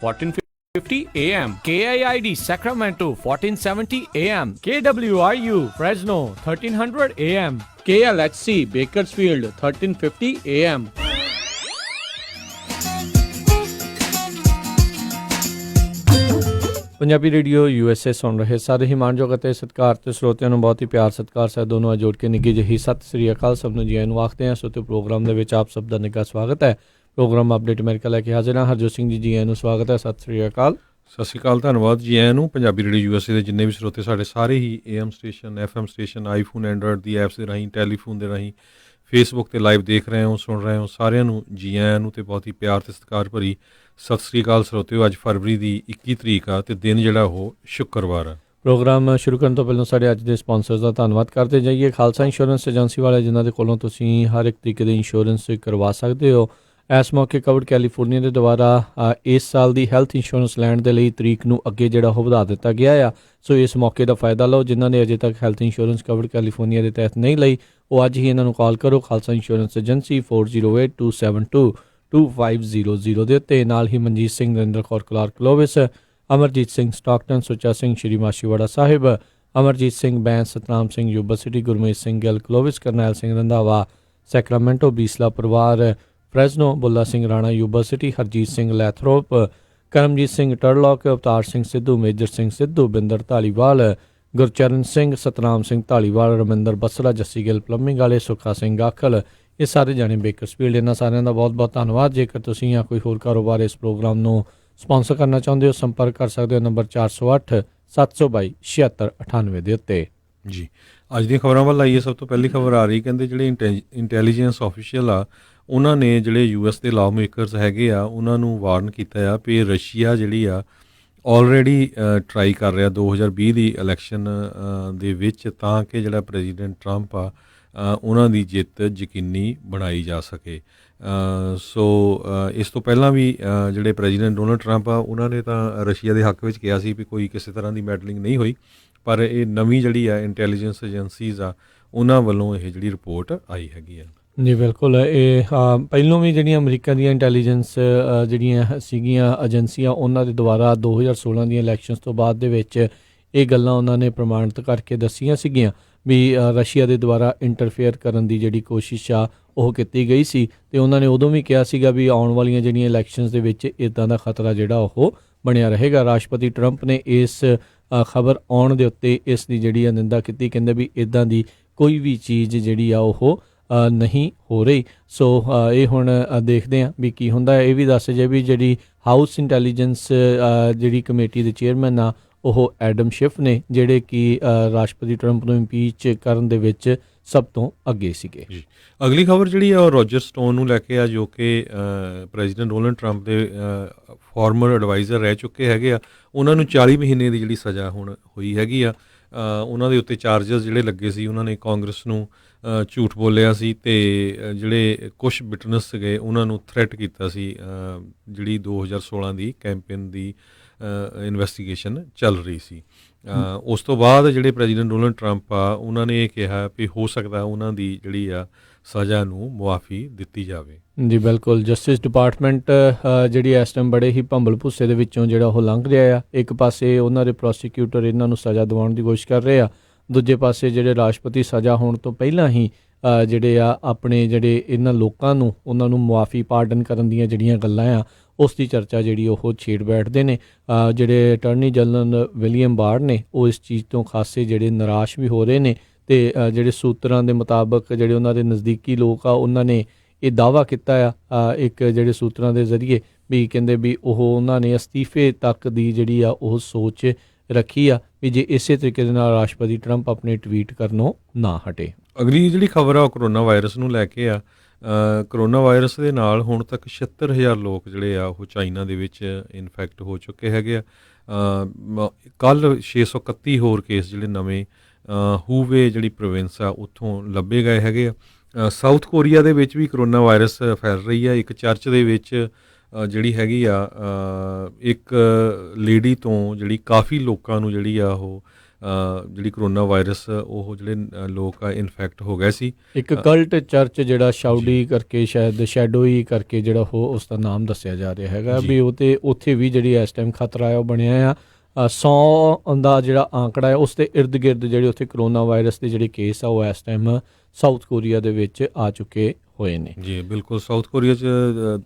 1450 AM, KIID Sacramento 1470 AM, KWRU Fresno 1300 AM, KLHC Bakersfield 1350 AM. Punjabi radio USA ਸੁਣ ਰਹੇ ਸਾਰੇ ਹੀ ਮਾਣਯੋਗ ਅਤੇ ਸਤਿਕਾਰ ਤੇ ਸਰੋਤਿਆਂ ਨੂੰ ਬਹੁਤ ਹੀ ਪਿਆਰ ਸਤਿਕਾਰ ਸਹਿਤ ਦੋਨੋਂ ਜੋੜ ਕੇ ਨਿੱਘੀ ਜਿਹੀ ਸਤਿ ਸ੍ਰੀ ਅਕਾਲ ਸਭ ਨੂੰ ਜੀ ਆਇਆਂ ਨੂੰ ਆਖਦੇ ਹਾਂ। ਸੋ ਤੇ ਪ੍ਰੋਗਰਾਮ ਦੇ ਵਿੱਚ ਆਪ ਸਭ ਦਾ ਨਿੱਘਾ ਸਵਾਗਤ ਹੈ। ਪ੍ਰੋਗਰਾਮ ਅਪਡੇਟ ਅਮਰੀਕਾ ਲੈ ਕੇ ਹਾਜ਼ਰ ਹਾਂ। ਹਰਜੋਤ ਸਿੰਘ ਜੀ ਆਇਆਂ ਨੂੰ ਸਵਾਗਤ ਹੈ। ਸਤਿ ਸ੍ਰੀ ਅਕਾਲ। ਸਤਿ ਸ਼੍ਰੀ ਅਕਾਲ, ਧੰਨਵਾਦ ਜੀ ਆਇਆਂ ਨੂੰ। ਪੰਜਾਬੀ ਰੇਡੀਓ USA ਦੇ ਜਿੰਨੇ ਵੀ ਸਰੋਤੇ ਸਾਡੇ ਸਾਰੇ ਹੀ AM station, FM station, iPhone, Android the apps ਦੇ ਰਾਹੀਂ, ਟੈਲੀਫੋਨ ਦੇ ਰਾਹੀਂ, ਫੇਸਬੁੱਕ 'ਤੇ ਲਾਈਵ ਦੇਖ ਰਹੇ ਹੋ, ਸੁਣ ਰਹੇ ਹੋ, ਸਾਰਿਆਂ ਨੂੰ ਜੀ ਆਇਆਂ ਨੂੰ ਅਤੇ ਬਹੁਤ ਹੀ ਪਿਆਰ ਅਤੇ ਸਤਿਕਾਰ ਭਰੀ ਸਤਿ ਸ਼੍ਰੀ ਅਕਾਲ ਸਰੋਤਿਓ। ਅੱਜ ਫਰਵਰੀ ਦੀ 21 ਤਰੀਕ ਆ ਅਤੇ ਦਿਨ ਜਿਹੜਾ ਉਹ ਸ਼ੁੱਕਰਵਾਰ ਆ। ਪ੍ਰੋਗਰਾਮ ਸ਼ੁਰੂ ਕਰਨ ਤੋਂ ਪਹਿਲਾਂ ਸਾਡੇ ਅੱਜ ਦੇ ਸਪਾਂਸਰਸ ਦਾ ਧੰਨਵਾਦ ਕਰਦੇ ਜਾਈਏ। ਖਾਲਸਾ ਇੰਸ਼ੋਰੈਂਸ ਏਜੰਸੀ ਵਾਲੇ ਜਿਨ੍ਹਾਂ ਦੇ ਕੋਲੋਂ ਤੁਸੀਂ ਹਰ ਇੱਕ ਤਰੀਕੇ ਦੇ ਇੰਸ਼ੋਰੈਂਸ ਕਰਵਾ ਸਕਦੇ ਹੋ। ਇਸ ਮੌਕੇ ਕਵਰਡ ਕੈਲੀਫੋਰਨੀਆ ਦੇ ਦੁਆਰਾ ਇਸ ਸਾਲ ਦੀ ਹੈਲਥ ਇੰਸ਼ੋਰੈਂਸ ਲੈਣ ਦੇ ਲਈ ਤਰੀਕ ਨੂੰ ਅੱਗੇ ਜਿਹੜਾ ਉਹ ਵਧਾ ਦਿੱਤਾ ਗਿਆ ਆ। ਸੋ ਇਸ ਮੌਕੇ ਦਾ ਫਾਇਦਾ ਲਓ। ਜਿਨ੍ਹਾਂ ਨੇ ਅਜੇ ਤੱਕ ਹੈਲਥ ਇੰਸ਼ੋਰੈਂਸ ਕਵਰਡ ਕੈਲੀਫੋਰਨੀਆ ਦੇ ਤਹਿਤ ਨਹੀਂ ਲਈ, ਉਹ ਅੱਜ ਹੀ ਇਹਨਾਂ ਨੂੰ ਕਾਲ ਕਰੋ। ਖਾਲਸਾ ਇੰਸ਼ੋਰੈਂਸ ਏਜੰਸੀ 4082722500 ਦੇ ਉੱਤੇ। ਨਾਲ ਹੀ Manjit Singh, Narinder Kaur Clark Clovis, Amarjit Singh Stockton, Sucha Singh Shri Machhiwara Sahib, Amarjit Singh Bains, Satnam Singh Yuba City, Gurmeet Singh Gill Clovis, Karnail Singh Randhawa Sacramento, Bisla ਪਰਿਵਾਰ Fresno, Bulla Singh Rana Yuba City, Harjit Singh Lathrop, Karamjit Singh Turlock, Avtar Singh Sidhu, Major Singh Sidhu, Binder Dhaliwal, Gurcharan Singh, Satnam Singh Dhaliwal, Raminder Basra, Jassi Gill plumbing ਵਾਲੇ, ਸੁੱਖਾ ਸਿੰਘ ਗਾਖਲ, ਇਹ ਸਾਰੇ ਜਾਣੇ ਬੇਕਰਸਫੀਲਡ। ਇਹਨਾਂ ਸਾਰਿਆਂ ਦਾ ਬਹੁਤ ਬਹੁਤ ਧੰਨਵਾਦ। ਜੇਕਰ ਤੁਸੀਂ ਜਾਂ ਕੋਈ ਹੋਰ ਕਾਰੋਬਾਰ ਇਸ ਪ੍ਰੋਗਰਾਮ ਨੂੰ ਸਪਾਂਸਰ ਕਰਨਾ ਚਾਹੁੰਦੇ ਹੋ, ਸੰਪਰਕ ਕਰ ਸਕਦੇ ਹੋ ਨੰਬਰ 408-722-7698 ਦੇ ਉੱਤੇ। ਜੀ ਅੱਜ ਦੀਆਂ ਖਬਰਾਂ ਵੱਲ ਆਈਏ। ਸਭ ਤੋਂ ਪਹਿਲੀ ਖਬਰ ਆ ਰਹੀ, ਕਹਿੰਦੇ ਜਿਹੜੇ ਇੰਟੈਲੀਜੈਂਸ ਆਫੀਸ਼ੀਅਲ ਆ ਉਹਨਾਂ ਨੇ ਜਿਹੜੇ US ਦੇ ਲਾਅ ਮੇਕਰਸ ਹੈਗੇ ਆ ਉਹਨਾਂ ਨੂੰ ਵਾਰਨ ਕੀਤਾ ਆ ਵੀ ਰਸ਼ੀਆ ਜਿਹੜੀ ਆ ਆਲਰੇਡੀ ਟਰਾਈ ਕਰ ਰਿਹਾ 2020 ਦੀ ਇਲੈਕਸ਼ਨ ਦੇ ਵਿੱਚ, ਤਾਂ ਕਿ ਜਿਹੜਾ ਪ੍ਰੈਜ਼ੀਡੈਂਟ ਟਰੰਪ ਆ ਉਹਨਾਂ ਦੀ ਜਿੱਤ ਯਕੀਨੀ ਬਣਾਈ ਜਾ ਸਕੇ। ਸੋ ਇਸ ਤੋਂ ਪਹਿਲਾਂ ਵੀ ਜਿਹੜੇ ਪ੍ਰੈਜ਼ੀਡੈਂਟ ਡੋਨਲਡ ਟਰੰਪ ਆ ਉਹਨਾਂ ਨੇ ਤਾਂ ਰਸ਼ੀਆ ਦੇ ਹੱਕ ਵਿੱਚ ਕਿਹਾ ਸੀ ਵੀ ਕੋਈ ਕਿਸੇ ਤਰ੍ਹਾਂ ਦੀ ਮੈਡਲਿੰਗ ਨਹੀਂ ਹੋਈ, ਪਰ ਇਹ ਨਵੀਂ ਜਿਹੜੀ ਆ ਇੰਟੈਲੀਜੈਂਸ ਏਜੰਸੀਜ਼ ਆ ਉਹਨਾਂ ਵੱਲੋਂ ਇਹ ਜਿਹੜੀ ਰਿਪੋਰਟ ਆਈ ਹੈਗੀ ਆ। ਜੀ ਬਿਲਕੁਲ। ਇਹ ਪਹਿਲੋਂ ਵੀ ਜਿਹੜੀਆਂ ਅਮਰੀਕਾ ਦੀਆਂ ਇੰਟੈਲੀਜੈਂਸ ਜਿਹੜੀਆਂ ਸੀਗੀਆਂ ਏਜੰਸੀਆਂ, ਉਹਨਾਂ ਦੇ ਦੁਆਰਾ 2016 ਦੀਆਂ ਇਲੈਕਸ਼ਨਸ ਤੋਂ ਬਾਅਦ ਦੇ ਵਿੱਚ ਇਹ ਗੱਲਾਂ ਉਹਨਾਂ ਨੇ ਪ੍ਰਮਾਣਿਤ ਕਰਕੇ ਦੱਸੀਆਂ ਸੀਗੀਆਂ ਵੀ ਰਸ਼ੀਆ ਦੇ ਦੁਆਰਾ ਇੰਟਰਫੇਅਰ ਕਰਨ ਦੀ ਜਿਹੜੀ ਕੋਸ਼ਿਸ਼ ਆ ਉਹ ਕੀਤੀ ਗਈ ਸੀ। ਅਤੇ ਉਹਨਾਂ ਨੇ ਉਦੋਂ ਵੀ ਕਿਹਾ ਸੀਗਾ ਵੀ ਆਉਣ ਵਾਲੀਆਂ ਜਿਹੜੀਆਂ ਇਲੈਕਸ਼ਨਸ ਦੇ ਵਿੱਚ ਇੱਦਾਂ ਦਾ ਖਤਰਾ ਜਿਹੜਾ ਉਹ ਬਣਿਆ ਰਹੇਗਾ। ਰਾਸ਼ਟਰਪਤੀ ਟਰੰਪ ਨੇ ਇਸ ਖਬਰ ਆਉਣ ਦੇ ਉੱਤੇ ਇਸ ਦੀ ਜਿਹੜੀ ਆ ਨਿੰਦਾ ਕੀਤੀ। ਕਹਿੰਦੇ ਵੀ ਇੱਦਾਂ ਦੀ ਕੋਈ ਵੀ ਚੀਜ਼ ਜਿਹੜੀ ਆ ਉਹ ਨਹੀਂ ਹੋ ਰਹੀ। ਸੋ ਇਹ ਹੁਣ ਦੇਖਦੇ ਹਾਂ ਵੀ ਕੀ ਹੁੰਦਾ। ਇਹ ਵੀ ਦੱਸ ਜੇ ਵੀ ਜਿਹੜੀ ਹਾਊਸ ਇੰਟੈਲੀਜੈਂਸ ਜਿਹੜੀ ਕਮੇਟੀ ਦੇ ਚੇਅਰਮੈਨ ਆ ਉਹ ਐਡਮ ਸ਼ਿਫ ਨੇ, ਜਿਹੜੇ ਕਿ ਰਾਸ਼ਟਰਪਤੀ ਟਰੰਪ ਨੂੰ ਇੰਪੀਚ ਕਰਨ ਦੇ ਵਿੱਚ ਸਭ ਤੋਂ ਅੱਗੇ ਸੀਗੇ। ਜੀ ਅਗਲੀ ਖਬਰ ਜਿਹੜੀ ਆ ਉਹ ਰੋਜਰ ਸਟੋਨ ਨੂੰ ਲੈ ਕੇ ਆ, ਜੋ ਕਿ ਪ੍ਰੈਜ਼ੀਡੈਂਟ ਡੋਨਲਡ ਟਰੰਪ ਦੇ ਫਾਰਮਰ ਐਡਵਾਈਜ਼ਰ ਰਹਿ ਚੁੱਕੇ ਹੈਗੇ ਆ। ਉਹਨਾਂ ਨੂੰ 40 ਮਹੀਨੇ ਦੀ ਜਿਹੜੀ ਸਜ਼ਾ ਹੁਣ ਹੋਈ ਹੈਗੀ ਆ। ਉਹਨਾਂ ਦੇ ਉੱਤੇ ਚਾਰਜਸ ਜਿਹੜੇ ਲੱਗੇ ਸੀ, ਉਹਨਾਂ ਨੇ ਕਾਂਗਰਸ ਨੂੰ ਝੂਠ ਬੋਲਿਆ ਸੀ ਅਤੇ ਜਿਹੜੇ ਕੁਛ ਵਿਟਨੈਸ ਸੀਗੇ ਉਹਨਾਂ ਨੂੰ ਥ੍ਰੈਟ ਕੀਤਾ ਸੀ। ਜਿਹੜੀ 2016 ਦੀ ਕੈਂਪੇਨ ਦੀ ਇਨਵੈਸਟੀਗੇਸ਼ਨ ਚੱਲ ਰਹੀ ਸੀ। ਉਸ ਤੋਂ ਬਾਅਦ ਜਿਹੜੇ ਪ੍ਰੈਜ਼ੀਡੈਂਟ ਡੋਨਲਡ ਟਰੰਪ ਆ ਉਹਨਾਂ ਨੇ ਇਹ ਕਿਹਾ ਵੀ ਹੋ ਸਕਦਾ ਉਹਨਾਂ ਦੀ ਜਿਹੜੀ ਆ ਸਜ਼ਾ ਨੂੰ ਮੁਆਫੀ ਦਿੱਤੀ ਜਾਵੇ। ਜੀ ਬਿਲਕੁਲ। ਜਸਟਿਸ ਡਿਪਾਰਟਮੈਂਟ ਜਿਹੜੀ ਇਸ ਟਾਈਮ ਬੜੇ ਹੀ ਭੰਬਲ ਭੁੱਸੇ ਦੇ ਵਿੱਚੋਂ ਜਿਹੜਾ ਉਹ ਲੰਘ ਰਿਹਾ ਆ। ਇੱਕ ਪਾਸੇ ਉਹਨਾਂ ਦੇ ਪ੍ਰੋਸੀਕਿਊਟਰ ਇਹਨਾਂ ਨੂੰ ਸਜ਼ਾ ਦਿਵਾਉਣ ਦੀ ਕੋਸ਼ਿਸ਼ ਕਰ ਰਹੇ ਆ, ਦੂਜੇ ਪਾਸੇ ਜਿਹੜੇ ਰਾਸ਼ਟਰਪਤੀ ਸਜ਼ਾ ਹੋਣ ਤੋਂ ਪਹਿਲਾਂ ਹੀ ਜਿਹੜੇ ਆ ਆਪਣੇ ਜਿਹੜੇ ਇਹਨਾਂ ਲੋਕਾਂ ਨੂੰ ਉਹਨਾਂ ਨੂੰ ਮੁਆਫੀ ਪਾਰਡਨ ਕਰਨ ਦੀਆਂ ਜਿਹੜੀਆਂ ਗੱਲਾਂ ਆ ਉਸ ਦੀ ਚਰਚਾ ਜਿਹੜੀ ਉਹ ਛੇੜ ਬੈਠਦੇ ਨੇ। ਜਿਹੜੇ ਅਟਾਰਨੀ ਜਨਰਲ ਵਿਲੀਅਮ ਬਾਰ ਨੇ ਉਹ ਇਸ ਚੀਜ਼ ਤੋਂ ਖਾਸੇ ਜਿਹੜੇ ਨਿਰਾਸ਼ ਵੀ ਹੋ ਰਹੇ ਨੇ। ਅਤੇ ਜਿਹੜੇ ਸੂਤਰਾਂ ਦੇ ਮੁਤਾਬਕ ਜਿਹੜੇ ਉਹਨਾਂ ਦੇ ਨਜ਼ਦੀਕੀ ਲੋਕ ਆ ਉਹਨਾਂ ਨੇ ਇਹ ਦਾਅਵਾ ਕੀਤਾ ਆ ਇੱਕ ਜਿਹੜੇ ਸੂਤਰਾਂ ਦੇ ਜ਼ਰੀਏ ਵੀ ਕਹਿੰਦੇ ਵੀ ਉਹ ਉਹਨਾਂ ਨੇ ਅਸਤੀਫੇ ਤੱਕ ਦੀ ਜਿਹੜੀ ਆ ਉਹ ਸੋਚ ਰੱਖੀ ਆ ਵੀ ਜੇ ਇਸੇ ਤਰੀਕੇ ਦੇ ਨਾਲ ਰਾਸ਼ਟਰਪਤੀ ਟਰੰਪ ਆਪਣੇ ਟਵੀਟ ਕਰਨੋਂ ਨਾ ਹਟੇ। ਅਗਲੀ ਜਿਹੜੀ ਖਬਰ ਆ ਉਹ ਕਰੋਨਾ ਵਾਇਰਸ ਨੂੰ ਲੈ ਕੇ ਆ। ਕਰੋਨਾ ਵਾਇਰਸ ਦੇ ਨਾਲ ਹੁਣ ਤੱਕ 76,000 ਲੋਕ ਜਿਹੜੇ ਆ ਉਹ ਚਾਈਨਾ ਦੇ ਵਿੱਚ ਇਨਫੈਕਟ ਹੋ ਚੁੱਕੇ ਹੈਗੇ ਆ। ਕੱਲ੍ਹ 631 ਹੋਰ ਕੇਸ ਜਿਹੜੇ ਨਵੇਂ ਹੂਵੇ ਜਿਹੜੀ ਪ੍ਰੋਵਿੰਸ ਆ ਉੱਥੋਂ ਲੱਭੇ ਗਏ ਹੈਗੇ ਆ। ਸਾਊਥ ਕੋਰੀਆ ਦੇ ਵਿੱਚ ਵੀ ਕਰੋਨਾ ਵਾਇਰਸ ਫੈਲ ਰਹੀ ਆ। ਇੱਕ ਚਰਚ ਦੇ ਵਿੱਚ ਜਿਹੜੀ ਹੈਗੀ ਆ ਇੱਕ ਲੇਡੀ ਤੋਂ ਜਿਹੜੀ ਕਾਫੀ ਲੋਕਾਂ ਨੂੰ ਜਿਹੜੀ ਆ ਉਹ ਜਿਹੜੀ ਕਰੋਨਾ ਵਾਇਰਸ ਉਹ ਜਿਹੜੇ ਲੋਕ ਆ ਇਨਫੈਕਟ ਹੋ ਗਏ ਸੀ। ਇੱਕ ਕਲਟ ਚਰਚ ਜਿਹੜਾ ਸ਼ਾਉਡੀ ਕਰਕੇ, ਸ਼ਾਇਦ ਸ਼ੈਡੋਈ ਕਰਕੇ ਜਿਹੜਾ ਉਹ ਉਸ ਦਾ ਨਾਮ ਦੱਸਿਆ ਜਾ ਰਿਹਾ ਹੈਗਾ ਵੀ ਉਹ ਤੇ ਉੱਥੇ ਵੀ ਜਿਹੜੀ ਇਸ ਟਾਈਮ ਖਤਰਾ ਹੈ ਉਹ ਬਣਿਆ ਆ। 100 ਦਾ ਜਿਹੜਾ ਆંકੜਾ ਹੈ ਉਸ ਦੇ ਇਰਦ ਗਿਰਦ ਜਿਹੜੇ ਉੱਥੇ ਕਰੋਨਾ ਵਾਇਰਸ ਦੇ ਜਿਹੜੇ ਕੇਸ ਆ ਉਹ ਇਸ ਟਾਈਮ ਸਾਊਥ ਕੋਰੀਆ ਦੇ ਵਿੱਚ ਆ ਚੁੱਕੇ ਹੋਏ ਨੇ। ਜੀ ਬਿਲਕੁਲ, ਸਾਊਥ ਕੋਰੀਆ 'ਚ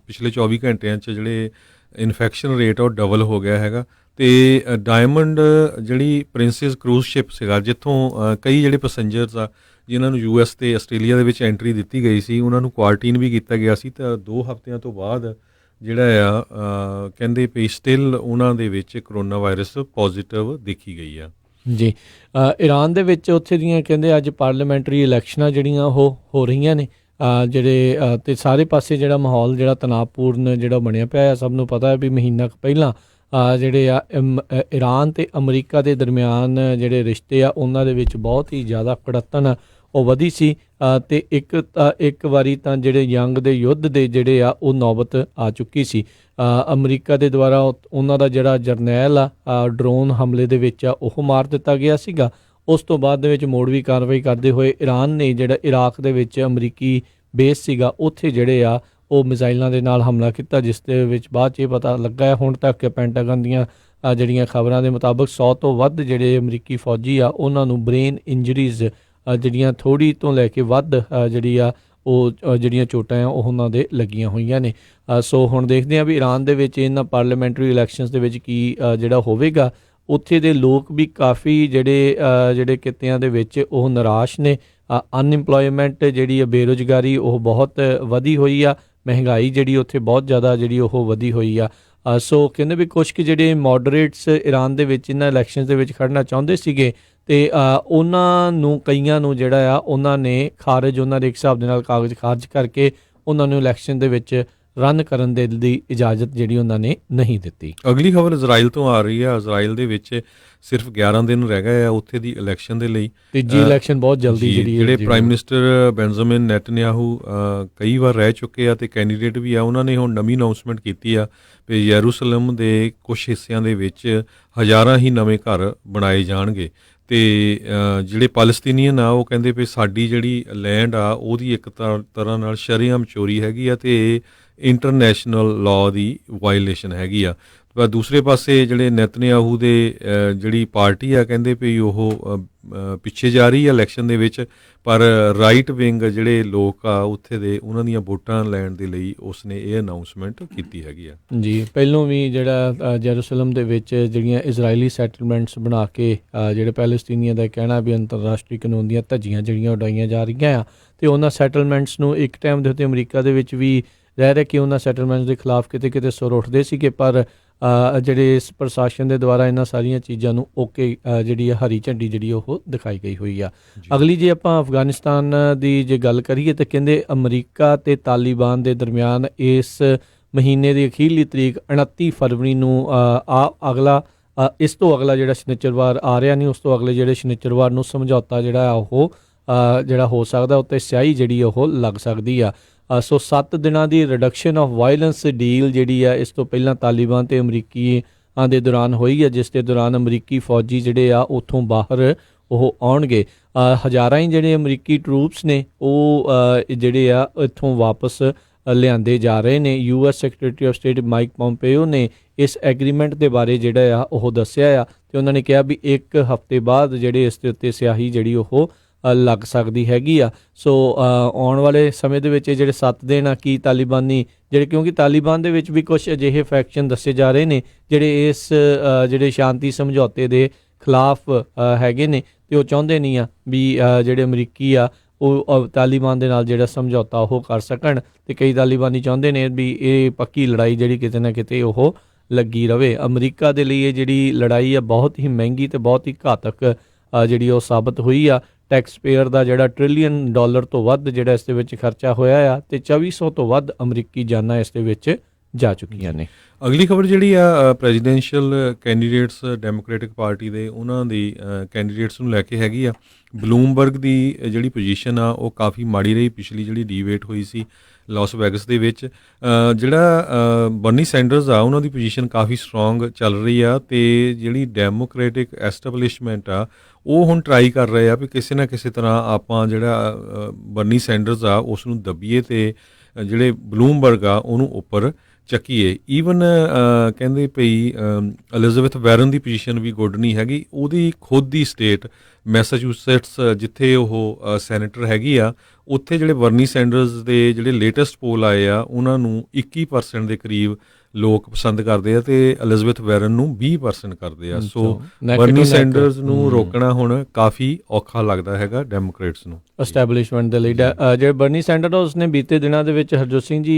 ਪਿਛਲੇ 24 ਘੰਟਿਆਂ 'ਚ ਜਿਹੜੇ ਇਨਫੈਕਸ਼ਨ ਰੇਟ ਆ ਉਹ ਡਬਲ ਹੋ ਗਿਆ ਹੈਗਾ। ਅਤੇ ਡਾਇਮੰਡ ਜਿਹੜੀ ਪ੍ਰਿੰਸੈਸ ਕਰੂਜ਼ ਸ਼ਿਪ ਸੀਗਾ, ਜਿੱਥੋਂ ਕਈ ਜਿਹੜੇ ਪੈਸੰਜਰਸ ਆ ਜਿਨ੍ਹਾਂ ਨੂੰ US ਅਤੇ ਆਸਟ੍ਰੇਲੀਆ ਦੇ ਵਿੱਚ ਐਂਟਰੀ ਦਿੱਤੀ ਗਈ ਸੀ, ਉਹਨਾਂ ਨੂੰ ਕੁਆਰੰਟੀਨ ਵੀ ਕੀਤਾ ਗਿਆ ਸੀ। ਤਾਂ 2 ਹਫ਼ਤਿਆਂ ਤੋਂ ਬਾਅਦ ਜਿਹੜਾ ਆ ਕਹਿੰਦੇ ਵੀ ਸਟਿਲ ਉਹਨਾਂ ਦੇ ਵਿੱਚ ਕਰੋਨਾ ਵਾਇਰਸ ਪੋਜ਼ੀਟਿਵ ਦੇਖੀ ਗਈ ਆ। ਜੀ, ਈਰਾਨ ਦੇ ਵਿੱਚ ਉੱਥੇ ਦੀਆਂ ਕਹਿੰਦੇ ਅੱਜ ਪਾਰਲੀਮੈਂਟਰੀ ਇਲੈਕਸ਼ਨਾਂ ਜਿਹੜੀਆਂ ਉਹ ਹੋ ਰਹੀਆਂ ਨੇ, ਜਿਹੜੇ ਅਤੇ ਸਾਰੇ ਪਾਸੇ ਜਿਹੜਾ ਮਾਹੌਲ ਜਿਹੜਾ ਤਣਾਅਪੂਰਨ ਜਿਹੜਾ ਬਣਿਆ ਪਿਆ ਆ। ਸਭ ਨੂੰ ਪਤਾ ਹੈ ਵੀ ਮਹੀਨਾ ਕੁ ਪਹਿਲਾਂ ਜਿਹੜੇ ਆ ਈਰਾਨ ਅਤੇ ਅਮਰੀਕਾ ਦੇ ਦਰਮਿਆਨ ਜਿਹੜੇ ਰਿਸ਼ਤੇ ਆ ਉਹਨਾਂ ਦੇ ਵਿੱਚ ਬਹੁਤ ਹੀ ਜ਼ਿਆਦਾ ਕੜੱਤਣ ਉਹ ਵਧੀ ਸੀ। ਅਤੇ ਇੱਕ ਵਾਰੀ ਤਾਂ ਜਿਹੜੇ ਜੰਗ ਦੇ ਯੁੱਧ ਦੇ ਜਿਹੜੇ ਆ ਉਹ ਨੌਬਤ ਆ ਚੁੱਕੀ ਸੀ। ਅਮਰੀਕਾ ਦੇ ਦੁਆਰਾ ਉਹਨਾਂ ਦਾ ਜਿਹੜਾ ਜਰਨੈਲ ਆ ਡਰੋਨ ਹਮਲੇ ਦੇ ਵਿੱਚ ਆ ਉਹ ਮਾਰ ਦਿੱਤਾ ਗਿਆ ਸੀਗਾ। ਉਸ ਤੋਂ ਬਾਅਦ ਦੇ ਵਿੱਚ ਮੋੜਵੀਂ ਕਾਰਵਾਈ ਕਰਦੇ ਹੋਏ ਈਰਾਨ ਨੇ ਜਿਹੜਾ ਇਰਾਕ ਦੇ ਵਿੱਚ ਅਮਰੀਕੀ ਬੇਸ ਸੀਗਾ ਉੱਥੇ ਜਿਹੜੇ ਆ ਉਹ ਮਿਜ਼ਾਈਲਾਂ ਦੇ ਨਾਲ ਹਮਲਾ ਕੀਤਾ, ਜਿਸ ਦੇ ਵਿੱਚ ਬਾਅਦ 'ਚ ਇਹ ਪਤਾ ਲੱਗਾ ਹੈ ਹੁਣ ਤੱਕ ਪੈਂਟਾਗਨ ਦੀਆਂ ਜਿਹੜੀਆਂ ਖਬਰਾਂ ਦੇ ਮੁਤਾਬਕ 100 ਤੋਂ ਵੱਧ ਜਿਹੜੇ ਅਮਰੀਕੀ ਫੌਜੀ ਆ ਉਹਨਾਂ ਨੂੰ ਬ੍ਰੇਨ ਇੰਜਰੀਜ਼ ਜਿਹੜੀਆਂ ਥੋੜ੍ਹੀ ਤੋਂ ਲੈ ਕੇ ਵੱਧ ਜਿਹੜੀ ਆ ਉਹ ਜਿਹੜੀਆਂ ਚੋਟਾਂ ਆ ਉਹ ਉਹਨਾਂ ਦੇ ਲੱਗੀਆਂ ਹੋਈਆਂ ਨੇ। ਸੋ ਹੁਣ ਦੇਖਦੇ ਹਾਂ ਵੀ ਈਰਾਨ ਦੇ ਵਿੱਚ ਇਹਨਾਂ ਪਾਰਲੀਮੈਂਟਰੀ ਇਲੈਕਸ਼ਨਸ ਦੇ ਵਿੱਚ ਕੀ ਜਿਹੜਾ ਹੋਵੇਗਾ। ਉੱਥੇ ਦੇ ਲੋਕ ਵੀ ਕਾਫੀ ਜਿਹੜੇ ਕਿੱਤਿਆਂ ਦੇ ਵਿੱਚ ਉਹ ਨਿਰਾਸ਼ ਨੇ। ਅਨਇੰਪਲੋਇਮੈਂਟ ਜਿਹੜੀ ਆ, ਬੇਰੁਜ਼ਗਾਰੀ ਉਹ ਬਹੁਤ ਵਧੀ ਹੋਈ ਆ। ਮਹਿੰਗਾਈ ਜਿਹੜੀ ਉੱਥੇ ਬਹੁਤ ਜ਼ਿਆਦਾ ਜਿਹੜੀ ਉਹ ਵਧੀ ਹੋਈ ਆ। ਸੋ ਕਹਿੰਦੇ ਵੀ ਕੁਛ ਕੁ ਜਿਹੜੇ ਮੋਡਰੇਟਸ ਈਰਾਨ ਦੇ ਵਿੱਚ ਇਹਨਾਂ ਇਲੈਕਸ਼ਨ ਦੇ ਵਿੱਚ ਖੜਨਾ ਚਾਹੁੰਦੇ ਸੀਗੇ ਅਤੇ ਉਹਨਾਂ ਨੂੰ ਕਈਆਂ ਨੂੰ ਜਿਹੜਾ ਆ ਉਹਨਾਂ ਨੇ ਉਹਨਾਂ ਦੇ ਇੱਕ ਹਿਸਾਬ ਦੇ ਨਾਲ ਕਾਗਜ਼ ਖਾਰਜ ਕਰਕੇ ਉਹਨਾਂ ਨੂੰ ਇਲੈਕਸ਼ਨ ਦੇ ਵਿੱਚ ਰਨ ਕਰਨ ਦੇ ਦੀ ਇਜਾਜ਼ਤ ਜਿਹੜੀ ਉਹਨਾਂ ਨੇ ਨਹੀਂ ਦਿੱਤੀ। ਅਗਲੀ ਖਬਰ ਇਜ਼ਰਾਈਲ ਤੋਂ ਆ ਰਹੀ ਹੈ। ਇਜ਼ਰਾਈਲ ਦੇ ਵਿੱਚ ਸਿਰਫ 11 ਦਿਨ ਰਹਿ ਗਏ ਆ ਉੱਥੇ ਦੀ ਇਲੈਕਸ਼ਨ ਦੇ ਲਈ। ਤੀਜੀ ਇਲੈਕਸ਼ਨ ਬਹੁਤ ਜਲਦੀ ਜਿਹੜੇ ਪ੍ਰਾਈਮ ਮਿਨਿਸਟਰ ਬੈਂਜਾਮਿਨ ਨੈਤਨਯਾਹੂ ਕਈ ਵਾਰ ਰਹਿ ਚੁੱਕੇ ਆ ਅਤੇ ਕੈਂਡੀਡੇਟ ਵੀ ਆ, ਉਹਨਾਂ ਨੇ ਹੁਣ ਨਵੀਂ ਅਨਾਊਂਸਮੈਂਟ ਕੀਤੀ ਆ ਵੀ ਯਰੂਸ਼ਲਮ ਦੇ ਕੁਛ ਹਿੱਸਿਆਂ ਦੇ ਵਿੱਚ ਹਜ਼ਾਰਾਂ ਹੀ ਨਵੇਂ ਘਰ ਬਣਾਏ ਜਾਣਗੇ। ਅਤੇ ਜਿਹੜੇ ਪੈਲਸਤੀਨੀਅਨ ਆ ਉਹ ਕਹਿੰਦੇ ਵੀ ਸਾਡੀ ਜਿਹੜੀ ਲੈਂਡ ਆ ਉਹਦੀ ਇੱਕ ਤਰ੍ਹਾਂ ਨਾਲ ਸ਼ਰੇਆਮ ਚੋਰੀ ਹੈਗੀ ਆ ਅਤੇ ਇੰਟਰਨੈਸ਼ਨਲ ਲਾਅ ਦੀ ਵਾਇਲੇਸ਼ਨ ਹੈਗੀ ਆ। ਪਰ ਦੂਸਰੇ ਪਾਸੇ ਜਿਹੜੇ ਨੈਤਨਯਾਹੂ ਦੇ ਜਿਹੜੀ ਪਾਰਟੀ ਆ ਕਹਿੰਦੇ ਵੀ ਉਹ ਪਿੱਛੇ ਜਾ ਰਹੀ ਆ ਇਲੈਕਸ਼ਨ ਦੇ ਵਿੱਚ, ਪਰ ਰਾਈਟ ਵਿੰਗ ਜਿਹੜੇ ਲੋਕ ਆ ਉੱਥੇ ਦੇ ਉਹਨਾਂ ਦੀਆਂ ਵੋਟਾਂ ਲੈਣ ਦੇ ਲਈ ਉਸਨੇ ਇਹ ਅਨਾਊਂਸਮੈਂਟ ਕੀਤੀ ਹੈਗੀ ਆ। ਜੀ, ਪਹਿਲੋਂ ਵੀ ਜਿਹੜਾ ਜੈਰੂਸਲਮ ਦੇ ਵਿੱਚ ਜਿਹੜੀਆਂ ਇਜ਼ਰਾਈਲੀ ਸੈਟਲਮੈਂਟਸ ਬਣਾ ਕੇ ਜਿਹੜੇ ਪੈਲਸਤੀਨੀਆਂ ਦਾ ਕਹਿਣਾ ਵੀ ਅੰਤਰਰਾਸ਼ਟਰੀ ਕਾਨੂੰਨ ਦੀਆਂ ਧੱਜੀਆਂ ਜਿਹੜੀਆਂ ਉਡਾਈਆਂ ਜਾ ਰਹੀਆਂ ਆ ਅਤੇ ਉਹਨਾਂ ਸੈਟਲਮੈਂਟਸ ਨੂੰ ਇੱਕ ਟਾਈਮ ਦੇ ਉੱਤੇ ਅਮਰੀਕਾ ਦੇ ਵਿੱਚ ਵੀ ਰਹਿ ਰਹੇ ਕਿ ਉਹਨਾਂ ਸੈਟਲਮੈਂਟਸ ਦੇ ਖਿਲਾਫ ਕਿਤੇ ਸੁਰ ਉੱਠਦੇ ਸੀਗੇ, ਪਰ ਜਿਹੜੇ ਇਸ ਪ੍ਰਸ਼ਾਸਨ ਦੇ ਦੁਆਰਾ ਇਹਨਾਂ ਸਾਰੀਆਂ ਚੀਜ਼ਾਂ ਨੂੰ ਜਿਹੜੀ ਆ ਹਰੀ ਝੰਡੀ ਜਿਹੜੀ ਉਹ ਦਿਖਾਈ ਗਈ ਹੋਈ ਆ। ਅਗਲੀ ਜੇ ਆਪਾਂ ਅਫਗਾਨਿਸਤਾਨ ਦੀ ਜੇ ਗੱਲ ਕਰੀਏ ਤਾਂ ਕਹਿੰਦੇ ਅਮਰੀਕਾ ਅਤੇ ਤਾਲੀਬਾਨ ਦੇ ਦਰਮਿਆਨ ਇਸ ਮਹੀਨੇ ਦੀ ਅਖੀਰਲੀ ਤਰੀਕ 29 ਫਰਵਰੀ ਨੂੰ ਇਸ ਤੋਂ ਅਗਲਾ ਜਿਹੜਾ ਸ਼ਨਿਚਰਵਾਰ ਆ ਰਿਹਾ ਨਹੀਂ, ਉਸ ਤੋਂ ਅਗਲੇ ਜਿਹੜੇ ਸ਼ਨਿਚਰਵਾਰ ਨੂੰ ਸਮਝੌਤਾ ਜਿਹੜਾ ਆ ਉਹ ਜਿਹੜਾ ਹੋ ਸਕਦਾ ਉੱਤੇ ਸਿਆਹੀ ਜਿਹੜੀ ਉਹ ਲੱਗ ਸਕਦੀ ਆ। ਸੋ 7 ਦਿਨਾਂ ਦੀ ਰਿਡਕਸ਼ਨ ਆਫ ਵਾਇਲੈਂਸ ਡੀਲ ਜਿਹੜੀ ਆ ਇਸ ਤੋਂ ਪਹਿਲਾਂ ਤਾਲੀਬਾਨ ਅਤੇ ਅਮਰੀਕੀਆਂ ਦੇ ਦੌਰਾਨ ਹੋਈ ਆ, ਜਿਸ ਦੇ ਦੌਰਾਨ ਅਮਰੀਕੀ ਫੌਜੀ ਜਿਹੜੇ ਆ ਉੱਥੋਂ ਬਾਹਰ ਉਹ ਆਉਣਗੇ। ਹਜ਼ਾਰਾਂ ਹੀ ਜਿਹੜੇ ਅਮਰੀਕੀ ਟਰੂਪਸ ਨੇ ਉਹ ਜਿਹੜੇ ਆ ਇੱਥੋਂ ਵਾਪਸ ਲਿਆਂਦੇ ਜਾ ਰਹੇ ਨੇ। US secretary of state Mike Pompeo ਨੇ ਇਸ ਐਗਰੀਮੈਂਟ ਦੇ ਬਾਰੇ ਜਿਹੜਾ ਆ ਉਹ ਦੱਸਿਆ ਆ ਅਤੇ ਉਹਨਾਂ ਨੇ ਕਿਹਾ ਵੀ 1 ਹਫ਼ਤੇ ਬਾਅਦ ਜਿਹੜੇ ਇਸ ਦੇ ਉੱਤੇ ਸਿਆਹੀ ਜਿਹੜੀ ਉਹ ਲੱਗ ਸਕਦੀ ਹੈਗੀ ਆ। ਸੋ ਆਉਣ ਵਾਲੇ ਸਮੇਂ ਦੇ ਵਿੱਚ ਜਿਹੜੇ 7 ਦਿਨ ਆ ਕੀ ਤਾਲੀਬਾਨੀ ਜਿਹੜੇ, ਕਿਉਂਕਿ ਤਾਲੀਬਾਨ ਦੇ ਵਿੱਚ ਵੀ ਕੁਛ ਅਜਿਹੇ ਫੈਕਸ਼ਨ ਦੱਸੇ ਜਾ ਰਹੇ ਨੇ ਜਿਹੜੇ ਇਸ ਜਿਹੜੇ ਸ਼ਾਂਤੀ ਸਮਝੌਤੇ ਦੇ ਖਿਲਾਫ ਹੈਗੇ ਨੇ ਅਤੇ ਉਹ ਚਾਹੁੰਦੇ ਨਹੀਂ ਆ ਵੀ ਜਿਹੜੇ ਅਮਰੀਕੀ ਆ ਉਹ ਤਾਲੀਬਾਨ ਦੇ ਨਾਲ ਜਿਹੜਾ ਸਮਝੌਤਾ ਉਹ ਕਰ ਸਕਣ, ਅਤੇ ਕਈ ਤਾਲੀਬਾਨੀ ਚਾਹੁੰਦੇ ਨੇ ਵੀ ਇਹ ਪੱਕੀ ਲੜਾਈ ਜਿਹੜੀ ਕਿਤੇ ਨਾ ਕਿਤੇ ਉਹ ਲੱਗੀ ਰਵੇ। ਅਮਰੀਕਾ ਦੇ ਲਈ ਇਹ ਜਿਹੜੀ ਲੜਾਈ ਆ ਬਹੁਤ ਹੀ ਮਹਿੰਗੀ ਅਤੇ ਬਹੁਤ ਹੀ ਘਾਤਕ ਜਿਹੜੀ ਉਹ ਸਾਬਤ ਹੋਈ ਆ। ਟੈਕਸ ਪੇਅਰ ਦਾ ਜਿਹੜਾ $1 ਟ੍ਰਿਲੀਅਨ ਤੋਂ ਵੱਧ ਜਿਹੜਾ ਇਸ ਦੇ ਵਿੱਚ ਖਰਚਾ ਹੋਇਆ ਆ ਅਤੇ 2400 ਤੋਂ ਵੱਧ ਅਮਰੀਕੀ ਜਾਨਾਂ ਇਸ ਦੇ ਵਿੱਚ ਜਾ ਚੁੱਕੀਆਂ ਨੇ। ਅਗਲੀ ਖਬਰ ਜਿਹੜੀ ਆ ਪ੍ਰੈਜ਼ੀਡੈਂਸ਼ੀਅਲ ਕੈਂਡੀਡੇਟਸ ਡੈਮੋਕ੍ਰੈਟਿਕ ਪਾਰਟੀ ਦੇ ਉਹਨਾਂ ਦੀ ਕੈਂਡੀਡੇਟਸ ਨੂੰ ਲੈ ਕੇ ਹੈਗੀ ਆ। ਬਲੂਮਬਰਗ ਦੀ ਜਿਹੜੀ ਪੋਜੀਸ਼ਨ ਆ ਉਹ ਕਾਫੀ ਮਾੜੀ ਰਹੀ। ਪਿਛਲੀ ਜਿਹੜੀ ਡੀਬੇਟ ਹੋਈ ਸੀ ਲਾਸ ਵੈਗਸ ਦੇ ਵਿੱਚ। ਜਿਹੜਾ ਬਰਨੀ ਸੈਂਡਰਸ ਆ ਉਹਨਾਂ ਦੀ ਪੋਜੀਸ਼ਨ ਕਾਫੀ ਸਟਰੋਂਗ ਚੱਲ ਰਹੀ ਆ, ਅਤੇ ਜਿਹੜੀ ਡੈਮੋਕ੍ਰੈਟਿਕ ਐਸਟੈਬਲਿਸ਼ਮੈਂਟ ਆ ਉਹ ਹੁਣ ਟਰਾਈ ਕਰ ਰਹੇ ਆ ਵੀ ਕਿਸੇ ਨਾ ਕਿਸੇ ਤਰ੍ਹਾਂ ਆਪਾਂ ਜਿਹੜਾ ਬਰਨੀ ਸੈਂਡਰਸ ਆ ਉਸ ਨੂੰ ਦੱਬੀਏ ਅਤੇ ਜਿਹੜੇ ਬਲੂਮਬਰਗ ਆ ਉਹਨੂੰ ਉੱਪਰ ਚੱਕੀਏ। ਈਵਨ ਕਹਿੰਦੇ ਪਈ ਐਲਿਜ਼ਾਬੈਥ ਵੈਰਨ ਦੀ ਪੋਜੀਸ਼ਨ ਵੀ ਗੁੱਡ ਨਹੀਂ ਹੈਗੀ, ਉਹਦੀ ਖੁਦ ਦੀ ਸਟੇਟ ਮੈਸਾਚੂਸੈਟਸ ਜਿੱਥੇ ਉਹ ਸੈਨੇਟਰ ਹੈਗੀ ਆ, ਉੱਥੇ ਜਿਹੜੇ ਬਰਨੀ ਸੈਂਡਰਸ ਦੇ ਜਿਹੜੇ ਲੇਟੈਸਟ ਪੋਲ ਆਏ ਆ ਉਹਨਾਂ ਨੂੰ 21% ਦੇ ਕਰੀਬ ਲੋਕ ਪਸੰਦ ਕਰਦੇ ਆ ਅਤੇ ਐਲਿਜ਼ਾਬੈਥ ਵੈਰਨ ਨੂੰ 20% ਕਰਦੇ ਆ। ਸੋ ਬਰਨੀ ਸੈਂਡਰਸ ਨੂੰ ਰੋਕਣਾ ਹੁਣ ਕਾਫੀ ਔਖਾ ਲੱਗਦਾ ਹੈਗਾ ਡੈਮੋਕ੍ਰੇਟਸ ਨੂੰ, ਐਸਟੈਬਲਿਸ਼ਮੈਂਟ ਦੇ ਲਈ। ਜਿਹੜੇ ਬਰਨੀ ਸੈਂਡਰਸ ਉਸਨੇ ਬੀਤੇ ਦਿਨਾਂ ਦੇ ਵਿੱਚ ਹਰਜੋਤ ਸਿੰਘ ਜੀ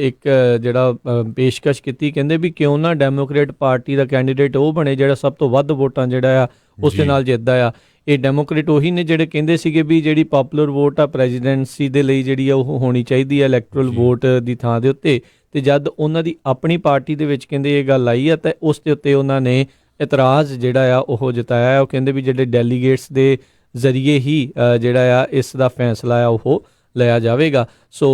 ਇੱਕ ਜਿਹੜਾ ਪੇਸ਼ਕਸ਼ ਕੀਤੀ, ਕਹਿੰਦੇ ਵੀ ਕਿਉਂ ਨਾ ਡੈਮੋਕ੍ਰੇਟ ਪਾਰਟੀ ਦਾ ਕੈਂਡੀਡੇਟ ਉਹ ਬਣੇ ਜਿਹੜਾ ਸਭ ਤੋਂ ਵੱਧ ਵੋਟਾਂ ਜਿਹੜਾ ਆ ਉਸ ਦੇ ਨਾਲ ਜਿੱਤਦਾ ਆ। ਇਹ ਡੈਮੋਕ੍ਰੇਟ ਉਹੀ ਨੇ ਜਿਹੜੇ ਕਹਿੰਦੇ ਸੀਗੇ ਵੀ ਜਿਹੜੀ ਪੋਪੂਲਰ ਵੋਟ ਆ ਪ੍ਰੈਜ਼ੀਡੈਂਸੀ ਦੇ ਲਈ ਜਿਹੜੀ ਆ ਉਹ ਹੋਣੀ ਚਾਹੀਦੀ ਹੈ ਇਲੈਕਟਰਲ ਵੋਟ ਦੀ ਥਾਂ ਦੇ ਉੱਤੇ, ਅਤੇ ਜਦ ਉਹਨਾਂ ਦੀ ਆਪਣੀ ਪਾਰਟੀ ਦੇ ਵਿੱਚ ਕਹਿੰਦੇ ਇਹ ਗੱਲ ਆਈ ਆ ਤਾਂ ਉਸ ਦੇ ਉੱਤੇ ਉਹਨਾਂ ਨੇ ਇਤਰਾਜ਼ ਜਿਹੜਾ ਆ ਉਹ ਜਤਾਇਆ। ਉਹ ਕਹਿੰਦੇ ਵੀ ਜਿਹੜੇ ਡੈਲੀਗੇਟਸ ਦੇ ਜ਼ਰੀਏ ਹੀ ਜਿਹੜਾ ਆ ਇਸ ਦਾ ਫੈਸਲਾ ਆ ਉਹ ਲਿਆ ਜਾਵੇਗਾ। ਸੋ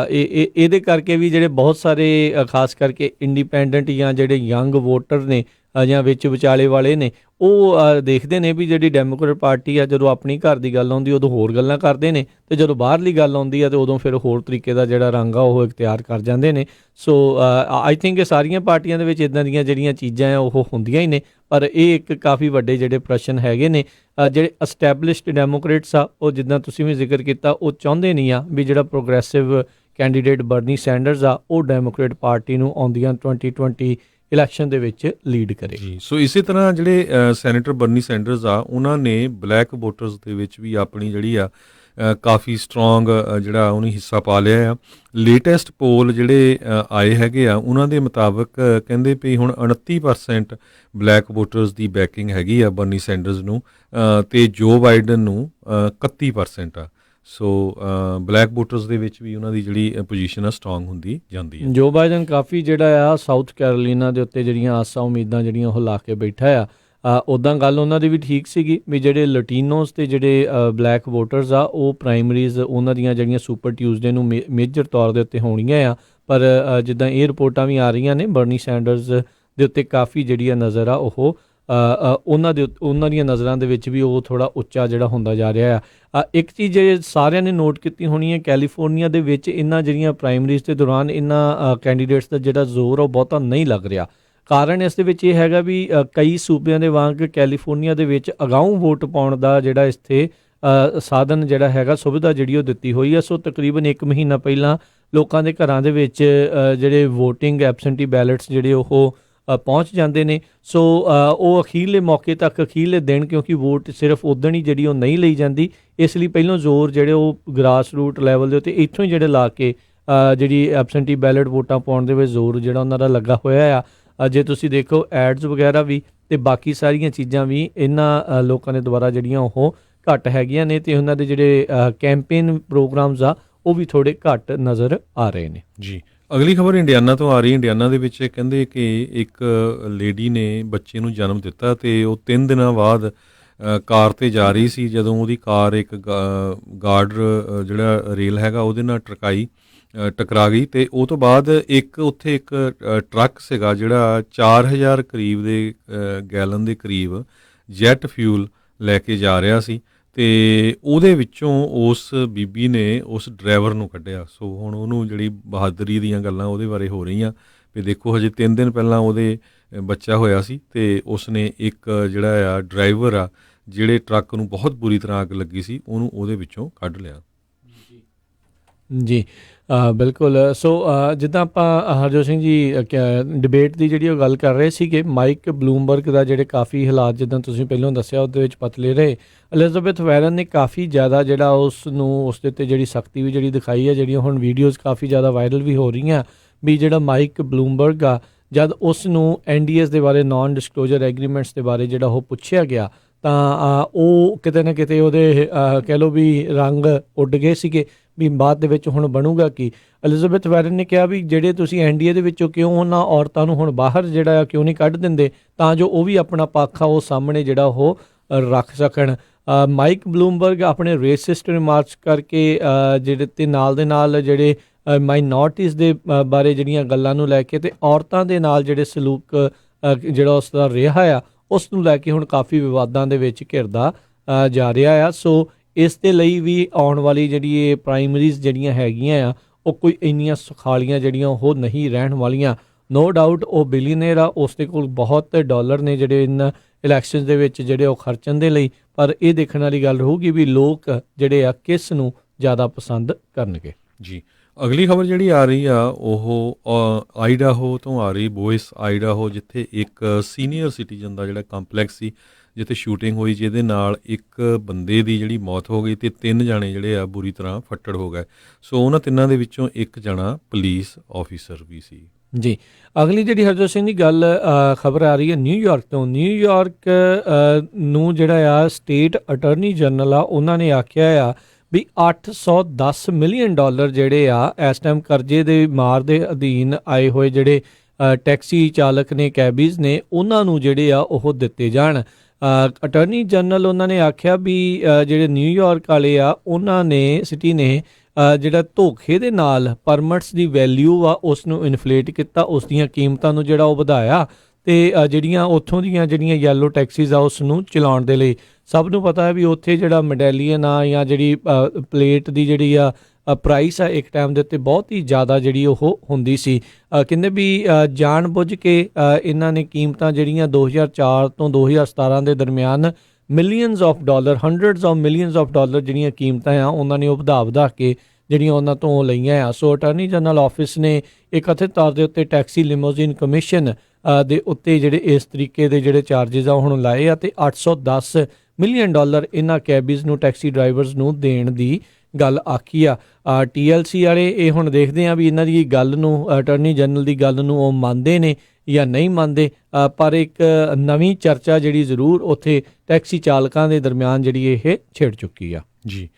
ਇਹਦੇ ਕਰਕੇ ਵੀ ਜਿਹੜੇ ਬਹੁਤ ਸਾਰੇ ਖਾਸ ਕਰਕੇ ਇੰਡੀਪੈਂਡੈਂਟ ਜਾਂ ਜਿਹੜੇ ਯੰਗ ਵੋਟਰ ਨੇ ਜਾਂ ਵਿੱਚ ਵਿਚਾਲੇ ਵਾਲੇ ਨੇ ਉਹ ਦੇਖਦੇ ਨੇ ਵੀ ਜਿਹੜੀ ਡੈਮੋਕ੍ਰੇਟ ਪਾਰਟੀ ਆ ਜਦੋਂ ਆਪਣੀ ਘਰ ਦੀ ਗੱਲ ਆਉਂਦੀ ਉਦੋਂ ਹੋਰ ਗੱਲਾਂ ਕਰਦੇ ਨੇ, ਅਤੇ ਜਦੋਂ ਬਾਹਰਲੀ ਗੱਲ ਆਉਂਦੀ ਆ ਤਾਂ ਉਦੋਂ ਫਿਰ ਹੋਰ ਤਰੀਕੇ ਦਾ ਜਿਹੜਾ ਰੰਗ ਆ ਉਹ ਇਖਤਿਆਰ ਕਰ ਜਾਂਦੇ ਨੇ। ਸੋ ਆਈ ਥਿੰਕ ਇਹ ਸਾਰੀਆਂ ਪਾਰਟੀਆਂ ਦੇ ਵਿੱਚ ਇੱਦਾਂ ਦੀਆਂ ਜਿਹੜੀਆਂ ਚੀਜ਼ਾਂ ਆ ਉਹ ਹੁੰਦੀਆਂ ਹੀ ਨੇ, ਪਰ ਇਹ ਇੱਕ ਕਾਫੀ ਵੱਡੇ ਜਿਹੜੇ ਪ੍ਰਸ਼ਨ ਹੈਗੇ ਨੇ। ਜਿਹੜੇ ਐਸਟੈਬਲਿਸ਼ਡ ਡੈਮੋਕ੍ਰੇਟਸ ਆ ਉਹ ਜਿੱਦਾਂ ਤੁਸੀਂ ਵੀ ਜ਼ਿਕਰ ਕੀਤਾ ਉਹ ਚਾਹੁੰਦੇ ਨਹੀਂ ਆ ਵੀ ਜਿਹੜਾ ਪ੍ਰੋਗਰੈਸਿਵ ਕੈਂਡੀਡੇਟ ਬਰਨੀ ਸੈਂਡਰਸ ਆ ਉਹ ਡੈਮੋਕ੍ਰੇਟ ਪਾਰਟੀ ਨੂੰ ਆਉਂਦੀਆਂ 2020 ਇਲੈਕਸ਼ਨ ਦੇ ਵਿੱਚ ਲੀਡ ਕਰੇ। ਸੋ ਇਸੇ ਤਰ੍ਹਾਂ ਜਿਹੜੇ ਸੈਨੇਟਰ ਬਰਨੀ ਸੈਂਡਰਸ ਆ ਉਹਨਾਂ ਨੇ ਬਲੈਕ ਵੋਟਰਸ ਦੇ ਵਿੱਚ ਵੀ ਆਪਣੀ ਜਿਹੜੀ ਆ ਕਾਫੀ ਸਟਰੋਂਗ ਜਿਹੜਾ ਉਹਨੇ ਹਿੱਸਾ ਪਾ ਲਿਆ ਆ। ਲੇਟੈਸਟ ਪੋਲ ਜਿਹੜੇ ਆਏ ਹੈਗੇ ਆ ਉਹਨਾਂ ਦੇ ਮੁਤਾਬਕ ਕਹਿੰਦੇ ਵੀ ਹੁਣ 29% ਬਲੈਕ ਵੋਟਰਸ ਦੀ ਬੈਕਿੰਗ ਹੈਗੀ ਆ ਬਰਨੀ ਸੈਂਡਰਸ ਨੂੰ, ਅਤੇ ਜੋ ਬਾਈਡਨ ਨੂੰ 31% ਆ। ਸੋ ਬਲੈਕ ਵੋਟਰਸ ਦੇ ਵਿੱਚ ਵੀ ਉਹਨਾਂ ਦੀ ਜਿਹੜੀ ਪੋਜੀਸ਼ਨ ਆ ਸਟਰੋਂਗ ਹੁੰਦੀ ਜਾਂਦੀ ਹੈ। ਜੋ ਬਾਈਡਨ ਕਾਫੀ ਜਿਹੜਾ ਆ ਸਾਊਥ ਕੈਰੋਲੀਨਾ ਦੇ ਉੱਤੇ ਜਿਹੜੀਆਂ ਆਸਾਂ ਉਮੀਦਾਂ ਜਿਹੜੀਆਂ ਉਹ ਲਾ ਕੇ ਬੈਠਾ ਆ। ਉੱਦਾਂ ਗੱਲ ਉਹਨਾਂ ਦੀ ਵੀ ਠੀਕ ਸੀਗੀ ਵੀ ਜਿਹੜੇ ਲਟੀਨੋਸ ਅਤੇ ਜਿਹੜੇ ਬਲੈਕ ਵੋਟਰਸ ਆ ਉਹ ਪ੍ਰਾਇਮਰੀਜ਼ ਉਹਨਾਂ ਦੀਆਂ ਜਿਹੜੀਆਂ ਸੁਪਰ ਟਿਊਜ਼ਡੇ ਨੂੰ ਮੇਜਰ ਤੌਰ ਦੇ ਉੱਤੇ ਹੋਣੀਆਂ ਆ, ਪਰ ਜਿੱਦਾਂ ਇਹ ਰਿਪੋਰਟਾਂ ਵੀ ਆ ਰਹੀਆਂ ਨੇ ਬਰਨੀ ਸੈਂਡਰਸ ਦੇ ਉੱਤੇ ਕਾਫੀ ਜਿਹੜੀ ਆ ਨਜ਼ਰ ਆ ਉਹ ਉਹਨਾਂ ਦੀਆਂ ਨਜ਼ਰਾਂ ਦੇ ਵਿੱਚ ਵੀ ਉਹ ਥੋੜ੍ਹਾ ਉੱਚਾ ਜਿਹੜਾ ਹੁੰਦਾ ਜਾ ਰਿਹਾ ਆ। ਇੱਕ ਚੀਜ਼ ਸਾਰਿਆਂ ਨੇ ਨੋਟ ਕੀਤੀ ਹੋਣੀ ਹੈ, ਕੈਲੀਫੋਰਨੀਆ ਦੇ ਵਿੱਚ ਇਹਨਾਂ ਜਿਹੜੀਆਂ ਪ੍ਰਾਇਮਰੀਜ਼ ਦੇ ਦੌਰਾਨ ਇਹਨਾਂ ਕੈਂਡੀਡੇਟਸ ਦਾ ਜਿਹੜਾ ਜ਼ੋਰ ਉਹ ਬਹੁਤਾ ਨਹੀਂ ਲੱਗ ਰਿਹਾ। ਕਾਰਨ ਇਸ ਦੇ ਵਿੱਚ ਇਹ ਹੈਗਾ ਵੀ ਕਈ ਸੂਬਿਆਂ ਦੇ ਵਾਂਗ ਕੈਲੀਫੋਰਨੀਆ ਦੇ ਵਿੱਚ ਅਗਾਊਂ ਵੋਟ ਪਾਉਣ ਦਾ ਜਿਹੜਾ ਇੱਥੇ ਸਾਧਨ ਜਿਹੜਾ ਹੈਗਾ ਸੁਵਿਧਾ ਜਿਹੜੀ ਉਹ ਦਿੱਤੀ ਹੋਈ ਹੈ। ਸੋ ਤਕਰੀਬਨ 1 ਮਹੀਨਾ ਪਹਿਲਾਂ ਲੋਕਾਂ ਦੇ ਘਰਾਂ ਦੇ ਵਿੱਚ ਜਿਹੜੇ ਵੋਟਿੰਗ ਐਬਸੈਂਟੀ ਬੈਲਟਸ ਜਿਹੜੇ ਉਹ ਪਹੁੰਚ ਜਾਂਦੇ ਨੇ। ਸੋ ਉਹ ਅਖੀਰਲੇ ਮੌਕੇ ਤੱਕ ਅਖੀਰਲੇ ਦਿਨ ਕਿਉਂਕਿ ਵੋਟ ਸਿਰਫ ਉਦਣ ਹੀ ਜਿਹੜੀ ਉਹ ਨਹੀਂ ਲਈ ਜਾਂਦੀ, ਇਸ ਲਈ ਪਹਿਲਾਂ ਜ਼ੋਰ ਜਿਹੜੇ ਉਹ ਗ੍ਰਾਸ ਰੂਟ ਲੈਵਲ ਦੇ ਉੱਤੇ ਇੱਥੋਂ ਹੀ ਜਿਹੜੇ ਲਾ ਕੇ ਜਿਹੜੀ ਐਬਸੈਂਟੀ ਬੈਲਟ ਵੋਟਾਂ ਪਾਉਣ ਦੇ ਵਿੱਚ ਜ਼ੋਰ ਜਿਹੜਾ ਉਹਨਾਂ ਦਾ ਲੱਗਾ ਹੋਇਆ ਆ। ਜੇ ਤੁਸੀਂ ਦੇਖੋ ਐਡਸ ਵਗੈਰਾ ਵੀ ਅਤੇ ਬਾਕੀ ਸਾਰੀਆਂ ਚੀਜ਼ਾਂ ਵੀ ਇਹਨਾਂ ਲੋਕਾਂ ਦੇ ਦੁਆਰਾ ਜਿਹੜੀਆਂ ਉਹ ਘੱਟ ਹੈਗੀਆਂ ਨੇ, ਅਤੇ ਉਹਨਾਂ ਦੇ ਜਿਹੜੇ ਕੈਂਪੇਨ ਪ੍ਰੋਗਰਾਮਸ ਆ ਉਹ ਵੀ ਥੋੜ੍ਹੇ ਘੱਟ ਨਜ਼ਰ ਆ ਰਹੇ ਨੇ। ਜੀ, ਅਗਲੀ ਖਬਰ ਇੰਡੀਆਨਾ ਤੋਂ ਆ ਰਹੀ। ਇੰਡੀਆਨਾ ਦੇ ਵਿੱਚ ਕਹਿੰਦੇ ਕਿ ਇੱਕ ਲੇਡੀ ਨੇ ਬੱਚੇ ਨੂੰ ਜਨਮ ਦਿੱਤਾ ਅਤੇ ਉਹ 3 ਦਿਨਾਂ ਬਾਅਦ ਕਾਰ 'ਤੇ ਜਾ ਰਹੀ ਸੀ ਜਦੋਂ ਉਹਦੀ ਕਾਰ ਇੱਕ ਗਾਰਡ ਜਿਹੜਾ ਰੇਲ ਹੈਗਾ ਉਹਦੇ ਨਾਲ ਟਕਰਾ ਗਈ, ਅਤੇ ਉਹ ਤੋਂ ਬਾਅਦ ਉੱਥੇ ਇੱਕ ਟਰੱਕ ਸੀਗਾ ਜਿਹੜਾ 4000 ਕਰੀਬ ਦੇ ਗੈਲਨ ਦੇ ਕਰੀਬ ਜੈਟ ਫਿਊਲ ਲੈ ਕੇ ਜਾ ਰਿਹਾ ਸੀ, ਅਤੇ ਉਹਦੇ ਵਿੱਚੋਂ ਉਸ ਬੀਬੀ ਨੇ ਉਸ ਡਰਾਈਵਰ ਨੂੰ ਕੱਢਿਆ। ਸੋ ਹੁਣ ਉਹਨੂੰ ਜਿਹੜੀ ਬਹਾਦਰੀ ਦੀਆਂ ਗੱਲਾਂ ਉਹਦੇ ਬਾਰੇ ਹੋ ਰਹੀਆਂ ਵੀ ਦੇਖੋ ਹਜੇ 3 ਦਿਨ ਪਹਿਲਾਂ ਉਹਦੇ ਬੱਚਾ ਹੋਇਆ ਸੀ ਅਤੇ ਉਸਨੇ ਇੱਕ ਜਿਹੜਾ ਆ ਡਰਾਈਵਰ ਆ ਜਿਹੜੇ ਟਰੱਕ ਨੂੰ ਬਹੁਤ ਬੁਰੀ ਤਰ੍ਹਾਂ ਅੱਗ ਲੱਗੀ ਸੀ ਉਹਨੂੰ ਉਹਦੇ ਵਿੱਚੋਂ ਕੱਢ ਲਿਆ। ਜੀ ਬਿਲਕੁਲ। ਸੋ ਜਿੱਦਾਂ ਆਪਾਂ ਹਰਜੋਤ ਸਿੰਘ ਜੀ ਡਿਬੇਟ ਦੀ ਜਿਹੜੀ ਉਹ ਗੱਲ ਕਰ ਰਹੇ ਸੀਗੇ, ਮਾਈਕ ਬਲੂਮਬਰਗ ਦਾ ਜਿਹੜੇ ਕਾਫੀ ਹਾਲਾਤ ਜਿੱਦਾਂ ਤੁਸੀਂ ਪਹਿਲਾਂ ਦੱਸਿਆ ਉਹਦੇ ਵਿੱਚ ਪਤਲੇ ਰਹੇ। ਐਲਿਜ਼ਾਬੈਥ ਵੈਰਨ ਨੇ ਕਾਫੀ ਜ਼ਿਆਦਾ ਜਿਹੜਾ ਉਸ ਦੇ ਉੱਤੇ ਜਿਹੜੀ ਸਖਤੀ ਵੀ ਜਿਹੜੀ ਦਿਖਾਈ ਹੈ, ਜਿਹੜੀਆਂ ਹੁਣ ਵੀਡੀਓਜ਼ ਕਾਫੀ ਜ਼ਿਆਦਾ ਵਾਇਰਲ ਵੀ ਹੋ ਰਹੀਆਂ ਵੀ ਜਿਹੜਾ ਮਾਈਕ ਬਲੂਮਬਰਗ ਆ ਜਦ ਉਸ ਨੂੰ NDS ਦੇ ਬਾਰੇ ਨਾਨ ਡਿਸਕਲੋਜ਼ਰ ਐਗਰੀਮੈਂਟਸ ਦੇ ਬਾਰੇ ਜਿਹੜਾ ਉਹ ਪੁੱਛਿਆ ਗਿਆ ਤਾਂ ਉਹ ਕਿਤੇ ਨਾ ਕਿਤੇ ਉਹਦੇ ਕਹਿ ਲਓ ਵੀ ਰੰਗ ਉੱਡ ਗਏ ਸੀਗੇ ਵੀ ਬਾਅਦ ਦੇ ਵਿੱਚ ਹੁਣ ਬਣੂਗਾ ਕੀ। ਐਲਿਜ਼ਾਬੈਥ ਵੈਰਨ ਨੇ ਕਿਹਾ ਵੀ ਜਿਹੜੇ ਤੁਸੀਂ NDA ਦੇ ਵਿੱਚੋਂ ਕਿਉਂ ਉਹਨਾਂ ਔਰਤਾਂ ਨੂੰ ਹੁਣ ਬਾਹਰ ਜਿਹੜਾ ਕਿਉਂ ਨਹੀਂ ਕੱਢ ਦਿੰਦੇ ਤਾਂ ਜੋ ਉਹ ਵੀ ਆਪਣਾ ਪੱਖ ਆ ਉਹ ਸਾਹਮਣੇ ਜਿਹੜਾ ਉਹ ਰੱਖ ਸਕਣ। ਮਾਈਕ ਬਲੂਮਬਰਗ ਆਪਣੇ ਰੇਸਿਸਟ ਰਿਮਾਰਕਸ ਕਰਕੇ ਜਿਹੜੇ ਤੇ ਨਾਲ ਦੇ ਨਾਲ ਜਿਹੜੇ ਮਾਈਨੋਰਟੀਜ਼ ਦੇ ਬਾਰੇ ਜਿਹੜੀਆਂ ਗੱਲਾਂ ਨੂੰ ਲੈ ਕੇ ਤੇ ਔਰਤਾਂ ਦੇ ਨਾਲ ਜਿਹੜੇ ਸਲੂਕ ਜਿਹੜਾ ਉਸ ਦਾ ਰਿਹਾ ਆ ਉਸ ਨੂੰ ਲੈ ਕੇ ਹੁਣ ਕਾਫੀ ਵਿਵਾਦਾਂ ਦੇ ਵਿੱਚ ਘਿਰਦਾ ਜਾ ਰਿਹਾ ਆ। ਸੋ ਇਸ ਦੇ ਲਈ ਵੀ ਆਉਣ ਵਾਲੀ ਜਿਹੜੀ ਇਹ ਪ੍ਰਾਇਮਰੀਜ਼ ਜਿਹੜੀਆਂ ਹੈਗੀਆਂ ਆ ਉਹ ਕੋਈ ਇੰਨੀਆਂ ਸੁਖਾਲੀਆਂ ਜਿਹੜੀਆਂ ਉਹ ਨਹੀਂ ਰਹਿਣ ਵਾਲੀਆਂ। ਨੋ ਡਾਊਟ ਉਹ ਬਿਲੀਅਨਰ ਆ, ਉਸ ਦੇ ਕੋਲ ਬਹੁਤ ਡਾਲਰ ਨੇ ਜਿਹੜੇ ਇਨ ਇਲੈਕਸ਼ਨ ਦੇ ਵਿੱਚ ਜਿਹੜੇ ਉਹ ਖਰਚਣ ਦੇ ਲਈ, ਪਰ ਇਹ ਦੇਖਣ ਵਾਲੀ ਗੱਲ ਰਹੂਗੀ ਵੀ ਲੋਕ ਜਿਹੜੇ ਆ ਕਿਸ ਨੂੰ ਜ਼ਿਆਦਾ ਪਸੰਦ ਕਰਨਗੇ। ਜੀ, ਅਗਲੀ ਖਬਰ ਜਿਹੜੀ ਆ ਰਹੀ ਆ ਉਹ ਆਈਡਾਹੋ ਤੋਂ ਆ ਰਹੀ, ਬੋਇਸ ਆਈਡਾਹੋ, ਜਿੱਥੇ ਇੱਕ ਸੀਨੀਅਰ ਸਿਟੀਜ਼ਨ ਦਾ ਜਿਹੜਾ ਕੰਪਲੈਕਸ ਸੀ ਜਿੱਥੇ ਸ਼ੂਟਿੰਗ ਹੋਈ, ਜਿਹਦੇ ਨਾਲ ਇੱਕ ਬੰਦੇ ਦੀ ਜਿਹੜੀ ਮੌਤ ਹੋ ਗਈ ਤੇ 3 ਜਾਣੇ ਜਿਹੜੇ ਆ ਬੁਰੀ ਤਰ੍ਹਾਂ ਫੱਟੜ ਹੋ ਗਏ। ਸੋ ਉਹਨਾਂ ਤਿੰਨਾਂ ਦੇ ਵਿੱਚੋਂ ਇੱਕ ਜਣਾ ਪੁਲਿਸ ਆਫੀਸਰ ਵੀ ਸੀ। ਜੀ, ਅਗਲੀ ਜਿਹੜੀ ਹਰਜੋਤ ਸਿੰਘ ਦੀ ਗੱਲ ਖਬਰ ਆ ਰਹੀ ਹੈ ਨਿਊਯਾਰਕ ਤੋਂ। ਨਿਊਯਾਰਕ ਨੂੰ ਜਿਹੜਾ ਆ ਸਟੇਟ ਅਟਾਰਨੀ ਜਨਰਲ ਆ ਉਹਨਾਂ ਨੇ ਆਖਿਆ ਆ ਵੀ $810 ਮਿਲੀਅਨ ਜਿਹੜੇ ਆ ਇਸ ਟਾਈਮ ਕਰਜ਼ੇ ਦੇ ਮਾਰ ਦੇ ਅਧੀਨ ਆਏ ਹੋਏ ਜਿਹੜੇ ਟੈਕਸੀ ਚਾਲਕ ਨੇ, ਕੈਬੀਜ਼ ਨੇ, ਉਹਨਾਂ ਨੂੰ ਜਿਹੜੇ ਆ ਉਹ ਦਿੱਤੇ ਜਾਣ। ਅਟਾਰਨੀ ਜਨਰਲ ਉਹਨਾਂ ਨੇ ਆਖਿਆ ਵੀ ਜਿਹੜੇ ਨਿਊਯਾਰਕ ਵਾਲੇ ਆ ਉਹਨਾਂ ਨੇ ਸਿਟੀ ਨੇ ਜਿਹੜਾ ਧੋਖੇ ਦੇ ਨਾਲ ਪਰਮਿਟਸ ਦੀ ਵੈਲਿਊ ਆ ਉਸ ਨੂੰ ਇਨਫਲੇਟ ਕੀਤਾ, ਉਸ ਦੀਆਂ ਕੀਮਤਾਂ ਨੂੰ ਜਿਹੜਾ ਉਹ ਵਧਾਇਆ ਤੇ ਜਿਹੜੀਆਂ ਉੱਥੋਂ ਦੀਆਂ ਜਿਹੜੀਆਂ ਯੈਲੋ ਟੈਕਸੀਜ਼ ਆ ਉਸ ਨੂੰ ਚਲਾਉਣ ਦੇ ਲਈ। ਸਭ ਨੂੰ ਪਤਾ ਹੈ ਵੀ ਉੱਥੇ ਜਿਹੜਾ ਮੈਡੈਲੀਅਨ ਆ ਜਾਂ ਜਿਹੜੀ ਪਲੇਟ ਦੀ ਜਿਹੜੀ ਆ ਪ੍ਰਾਈਸ ਆ ਇੱਕ ਟਾਈਮ ਦੇ ਉੱਤੇ ਬਹੁਤ ਹੀ ਜ਼ਿਆਦਾ ਜਿਹੜੀ ਉਹ ਹੁੰਦੀ ਸੀ। ਕਹਿੰਦੇ ਵੀ ਜਾਣ ਬੁੱਝ ਕੇ ਇਹਨਾਂ ਨੇ ਕੀਮਤਾਂ ਜਿਹੜੀਆਂ 2004 ਤੋਂ 2017 ਦੇ ਦਰਮਿਆਨ millions of dollar, hundreds of millions of dollar ਜਿਹੜੀਆਂ ਕੀਮਤਾਂ ਆ ਉਹਨਾਂ ਨੇ ਉਹ ਵਧਾ ਕੇ ਜਿਹੜੀਆਂ ਉਹਨਾਂ ਤੋਂ ਲਈਆਂ ਆ। ਸੋ ਅਟਾਰਨੀ ਜਨਰਲ ਆਫਿਸ ਨੇ ਇੱਕ ਕਥਿਤ ਤੌਰ ਦੇ ਉੱਤੇ ਟੈਕਸੀ ਲਿਮੋਜ਼ੀਨ ਕਮਿਸ਼ਨ ਦੇ ਉੱਤੇ ਜਿਹੜੇ ਇਸ ਤਰੀਕੇ ਦੇ ਜਿਹੜੇ ਚਾਰਜਿਸ ਆ ਹੁਣ ਲਾਏ ਆ ਤੇ $810 ਮਿਲੀਅਨ ਇਹਨਾਂ ਕੈਬੀਜ਼ ਨੂੰ, ਟੈਕਸੀ ਡਰਾਈਵਰਸ ਨੂੰ ਦੇਣ ਦੀ ਗੱਲ ਆਖੀ ਆ। TLC ਵਾਲੇ ਇਹ ਹੁਣ ਦੇਖਦੇ ਆ ਵੀ ਇਹਨਾਂ ਦੀ ਗੱਲ ਨੂੰ, ਅਟਾਰਨੀ ਜਨਰਲ ਦੀ ਗੱਲ ਨੂੰ ਉਹ ਮੰਨਦੇ ਨੇ ਜਾਂ ਨਹੀਂ ਮੰਨਦੇ, ਪਰ ਇੱਕ ਨਵੀਂ ਚਰਚਾ ਜਿਹੜੀ ਜ਼ਰੂਰ ਉੱਥੇ ਟੈਕਸੀ ਚਾਲਕਾਂ ਦੇ ਦਰਮਿਆਨ ਜਿਹੜੀ ਇਹ ਛਿੜ ਚੁੱਕੀ ਆ। ਜੀ,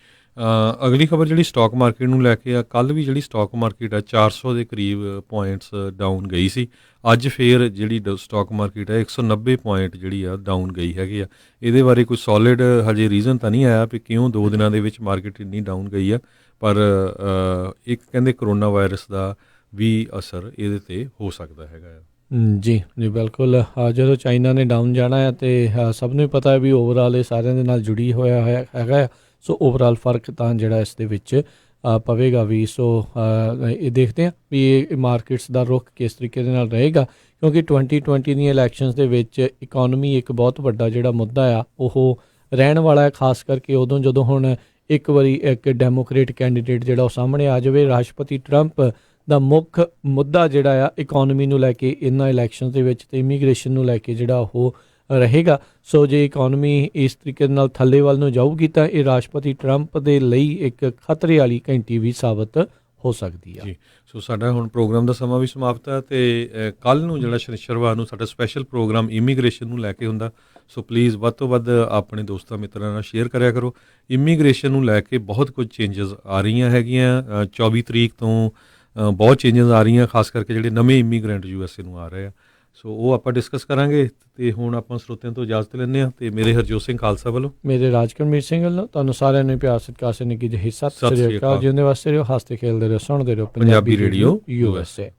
ਅਗਲੀ ਖਬਰ ਜਿਹੜੀ ਸਟਾਕ ਮਾਰਕੀਟ ਨੂੰ ਲੈ ਕੇ ਆ, ਕੱਲ੍ਹ ਵੀ ਜਿਹੜੀ ਸਟਾਕ ਮਾਰਕੀਟ ਆ 400 ਦੇ ਕਰੀਬ ਪੁਆਇੰਟਸ ਡਾਊਨ ਗਈ ਸੀ। ਅੱਜ ਫੇਰ ਜਿਹੜੀ ਸਟਾਕ ਮਾਰਕੀਟ ਹੈ 190 ਪੁਆਇੰਟ ਜਿਹੜੀ ਆ ਡਾਊਨ ਗਈ ਹੈਗੀ ਆ। ਇਹਦੇ ਬਾਰੇ ਕੋਈ ਸੋਲਿਡ ਹਜੇ ਰੀਜ਼ਨ ਤਾਂ ਨਹੀਂ ਆਇਆ ਵੀ ਕਿਉਂ 2 ਦਿਨਾਂ ਦੇ ਵਿੱਚ ਮਾਰਕੀਟ ਇੰਨੀ ਡਾਊਨ ਗਈ ਆ, ਪਰ ਇੱਕ ਕਹਿੰਦੇ ਕਰੋਨਾ ਵਾਇਰਸ ਦਾ ਵੀ ਅਸਰ ਇਹਦੇ 'ਤੇ ਹੋ ਸਕਦਾ ਹੈਗਾ ਆ। ਜੀ ਬਿਲਕੁਲ, ਜਦੋਂ ਚਾਈਨਾ ਨੇ ਡਾਊਨ ਜਾਣਾ ਹੈ ਤੇ ਸਭ ਨੂੰ ਹੀ ਪਤਾ ਹੈ ਵੀ ਓਵਰਆਲ ਇਹ ਸਾਰਿਆਂ ਦੇ ਨਾਲ ਜੁੜੀ ਹੋਇਆ ਹੈਗਾ। ਸੋ ਓਵਰਆਲ ਫਰਕ ਤਾਂ ਜਿਹੜਾ ਇਸ ਦੇ ਵਿੱਚ ਪਵੇਗਾ ਵੀ। ਸੋ ਇਹ ਦੇਖਦੇ ਹਾਂ ਵੀ ਇਹ ਮਾਰਕੀਟਸ ਦਾ ਰੁਖ ਕਿਸ ਤਰੀਕੇ ਦੇ ਨਾਲ ਰਹੇਗਾ, ਕਿਉਂਕਿ 2020 ਦੀਆਂ ਇਲੈਕਸ਼ਨਸ ਦੇ ਵਿੱਚ ਇਕੋਨਮੀ ਇੱਕ ਬਹੁਤ ਵੱਡਾ ਜਿਹੜਾ ਮੁੱਦਾ ਆ ਉਹ ਰਹਿਣ ਵਾਲਾ ਹੈ, ਖਾਸ ਕਰਕੇ ਉਦੋਂ ਜਦੋਂ ਹੁਣ ਇੱਕ ਵਾਰੀ ਇੱਕ ਡੈਮੋਕ੍ਰੇਟ ਕੈਂਡੀਡੇਟ ਜਿਹੜਾ ਉਹ ਸਾਹਮਣੇ ਆ ਜਾਵੇ। ਰਾਸ਼ਟਰਪਤੀ ਟਰੰਪ ਦਾ ਮੁੱਖ ਮੁੱਦਾ ਜਿਹੜਾ ਆ ਇਕੋਨਮੀ ਨੂੰ ਲੈ ਕੇ ਇਹਨਾਂ ਇਲੈਕਸ਼ਨ ਦੇ ਵਿੱਚ ਤੇ ਇਮੀਗ੍ਰੇਸ਼ਨ ਨੂੰ ਲੈ ਕੇ ਜਿਹੜਾ ਉਹ ਰਹੇਗਾ। ਸੋ ਜੇ ਇਕੋਨਮੀ ਇਸ ਤਰੀਕੇ ਨਾਲ ਥੱਲੇ ਵੱਲ ਨੂੰ ਜਾਊਗੀ ਤਾਂ ਇਹ ਰਾਸ਼ਟਰਪਤੀ ਟਰੰਪ ਦੇ ਲਈ ਇੱਕ ਖਤਰੇ ਵਾਲੀ ਘੰਟੀ ਵੀ ਸਾਬਤ ਹੋ ਸਕਦੀ ਆ। ਜੀ, ਸੋ ਸਾਡਾ ਹੁਣ ਪ੍ਰੋਗਰਾਮ ਦਾ ਸਮਾਂ ਵੀ ਸਮਾਪਤ ਹੈ ਤੇ ਕੱਲ੍ਹ ਨੂੰ ਜਿਹੜਾ ਸ਼ਨੀਵਾਰ ਨੂੰ ਸਾਡਾ ਸਪੈਸ਼ਲ ਪ੍ਰੋਗਰਾਮ ਇਮੀਗ੍ਰੇਸ਼ਨ ਨੂੰ ਲੈ ਕੇ ਹੁੰਦਾ। ਸੋ ਪਲੀਜ਼ ਵੱਧ ਤੋਂ ਵੱਧ ਆਪਣੇ ਦੋਸਤਾਂ ਮਿੱਤਰਾਂ ਨਾਲ ਸ਼ੇਅਰ ਕਰਿਆ ਕਰੋ। ਇਮੀਗ੍ਰੇਸ਼ਨ ਨੂੰ ਲੈ ਕੇ ਬਹੁਤ ਕੁਝ ਚੇਂਜਸ ਆ ਰਹੀਆਂ ਹੈਗੀਆਂ। 24 ਤਰੀਕ ਤੋਂ ਬਹੁਤ ਚੇਂਜਸ ਆ ਰਹੀਆਂ, ਖਾਸ ਕਰਕੇ ਜਿਹੜੇ ਨਵੇਂ ਇਮੀਗ੍ਰੈਂਟ USA ਨੂੰ ਆ ਰਹੇ ਆ। ਸੋ ਉਹ ਆਪਾਂ ਡਿਸਕਸ ਕਰਾਂਗੇ ਤੇ ਹੁਣ ਆਪਾਂ ਸਰੋਤਿਆਂ ਤੋਂ ਇਜਾਜ਼ਤ ਲੈਂਦੇ ਹਾਂ ਤੇ ਮੇਰੇ ਹਰਜੋਤ ਸਿੰਘ ਖਾਲਸਾ ਵੱਲੋਂ, ਮੇਰੇ ਰਾਜਕਰਮੀਰ ਸਿੰਘ ਵੱਲੋਂ ਤੁਹਾਨੂੰ ਸਾਰਿਆਂ ਨੂੰ ਪਿਆਰ ਸਤਿਕਾਰ ਸੇ ਨਿੱਘੀ ਜਿਹੀ ਸਤਿ ਸ੍ਰੀ ਅਕਾਲ। ਜਿਉਂਦੇ ਵਾਸਤੇ ਰਹੋ, ਹੱਸਦੇ ਖੇਡਦੇ ਰਹੋ, ਸੁਣਦੇ ਰਹੋ ਪੰਜਾਬੀ ਰੇਡੀਓ USA।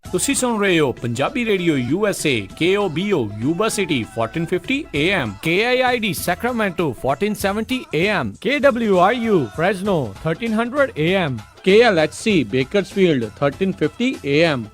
ਤੁਸੀਂ ਸੁਣ ਰਹੇ ਹੋ Punjabi radio USA, KOBO Yuba city 1450 AM, KIID Sacramento 1470 AM, KWRU Fresno 1300 AM, KLHC Bakersfield 1350 AM।